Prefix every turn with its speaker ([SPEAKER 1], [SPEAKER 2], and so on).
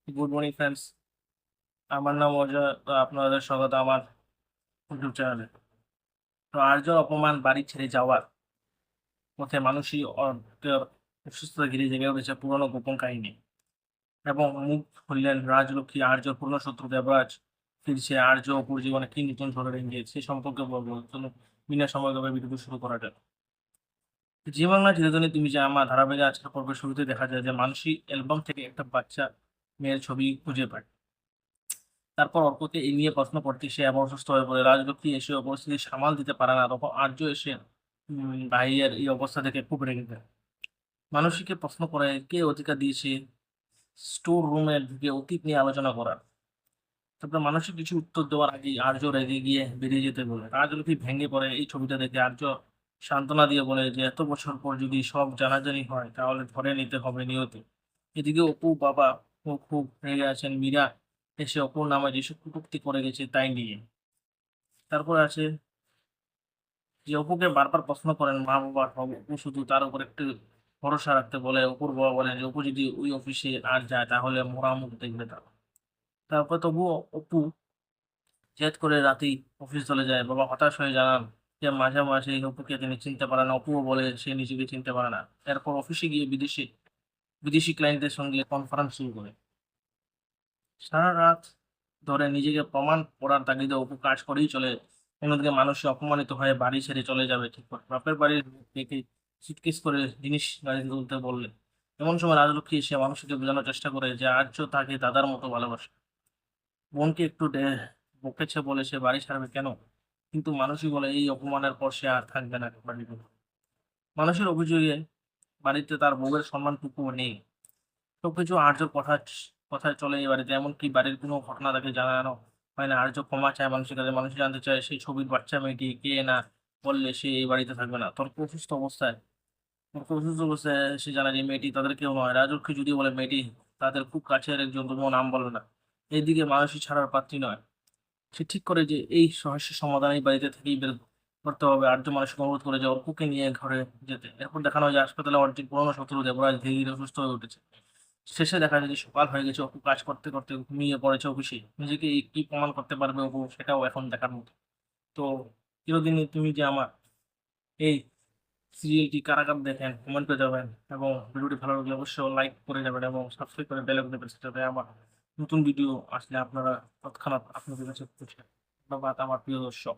[SPEAKER 1] Good morning friends. আমার নাম অজয়। তো আপনাদের স্বাগত আমার ইউটিউব চ্যানেলে। তো আর্যর অপমান বাড়ি ছেড়ে যাওয়ার পথে মানুষই অর্থের অসুস্থতা ঘিরে জেগে উঠেছে পুরনো গোপন কাহিনী এবং মুখ খুললেন রাজলক্ষ্মী আর্যর পুরনো শত্রু দেবরাজ ফিরছে আর্য অপুর জীবনে কি নতুন ঝড়ের ইঙ্গিত সে সম্পর্কে বলবো চলুন বিনা সময় ভিডিও শুরু করা যাক। জি বাংলা চিরদিনই তুমি যে আমার ধারাবাহিক আজকের পর্বের শুরুতে দেখা যায় যে মানুষই অ্যালবাম থেকে একটা বাচ্চা মেয়ের ছবি খুঁজে পায়। তারপর অর্ককে এই নিয়ে প্রশ্ন করতে সে এমন অসুস্থ হয়ে পড়ে রাজলক্ষ্মী এসে পরিস্থিতি সামাল দিতে পারে না, তখন আর্য এসে ভাইয়ের এই অবস্থা থেকে খুব রেগে যায়। মানসীকে প্রশ্ন করে কে অধিকার দিয়েছে স্টোর রুমে ঢুকে অতীত নিয়ে আলোচনা করার। তারপরে মানসিক কিছু উত্তর দেওয়ার আগে আর্য রেগে গিয়ে বেরিয়ে যেতে বলে রাজলক্ষ্মী ভেঙে পড়ে। এই ছবিটা দেখে আর্য সান্ত্বনা দিয়ে বলে যে এত বছর পর যদি সব জানাজানি হয় তাহলে ধরে নিতে হবে নিয়তি। এদিকে অপু বাবা ও খুব রেগে আছেন। মীরা এসে অপুর নামে যেসব কটূক্তি করে গেছে তাই নিয়ে। তারপর আছে যে অপুকে বারবার প্রশ্ন করেন মা বাবা সব, অপু শুধু তার উপর একটু ভরসা রাখতে বলে। অপুর বাবা বলেন যে অপু যদি ওই অফিসে আর যায় তাহলে মরা মুখ দেখবে তার। তারপর তবুও অপু জেদ করে রাতেই অফিস চলে যায়। বাবা হতাশ হয়ে জানান যে মাঝে মাঝে অপুকে তিনি চিনতে পারেন না। অপুও বলে সে নিজেকে চিনতে পারে না। এরপর অফিসে গিয়ে বিদেশি বিদেশি ক্লায়েন্টদের সঙ্গে কনফারেন্স শুরু করে। সারা রাত ধরে নিজেকে প্রমাণ করার তাগিদে অপু কাজ করেই চলে। অন্যদিকে মানুষ অপমানিত হয়ে বাড়ি ছেড়ে চলে যাবে ঠিক করে বাপের বাড়ির দেখে সুটকেস করে জিনিস গাড়িতে তুলতে বললে। এমন সময় রাজলক্ষ্মী এসে মানুষকে বোঝানোর চেষ্টা করে যে আর্য তাকে দাদার মতো ভালোবাসে। বোনকে একটু বকেছে বলে সে বাড়ি ছাড়বে কেন, কিন্তু মানুষই বলে এই অপমানের পর সে আর থাকবে না বাড়িতে। মানুষের অভিযোগে বাড়িতে তার বউয়ের সম্মানটুকুও নেই। সবকিছু আর্যর কথায় চলে এই বাড়িতে, এমনকি বাড়ির কোনো ঘটনা তাকে জানানো হয় না। আর্য ক্ষমা চায় মানুষের কাছে, মানুষ জানতে চায় সেই ছবির বাচ্চা মেয়েটি কে, না বললে সে এই বাড়িতে থাকবে না। তর্ক অসুস্থ অবস্থায় সে জানায় যে মেয়েটি তাদের কেউ নয়। রাজলক্ষ্মী যদি বলে মেয়েটি তাদের খুব কাছের একজন, তবুও নাম বলে না। এইদিকে মানুষই ছাড়ার পাত্রী নয়। সে ঠিক করে যে এই সমস্যার সমাধান এই বাড়িতে থেকেই বের করতে হবে। আর্য মানুষকে অনুরোধ করে যে অর্কুকে নিয়ে ঘরে যেতে। এরপর দেখানো হয় যে হাসপাতালে অর্জুন পুরনো শত্রু দেবরাজ ধীরে ধীরে অসুস্থ হয়ে উঠেছে। শেষে দেখা যায় যে সকাল হয়ে গেছে, অপু কাজ করতে করতে ঘুমিয়ে পড়েছে অফিসে। নিজেকে কি প্রমাণ করতে পারবে অপু, সেটাও এখন দেখার মতো। তো চিরদিনই তুমি যে আমার এই সিরিয়ালটি কারাগার দেখেন কমেন্ট করে যাবেন, এবং ভিডিওটি ভালো লাগলে অবশ্যই লাইক করে যাবেন এবং সাবস্ক্রাইব করে বেল আইকন দেবেন, সেটাতে আমার নতুন ভিডিও আসলে আপনারা তৎক্ষণাৎ আপনাদের কাছে পৌঁছে। ধন্যবাদ আমার প্রিয় দর্শক।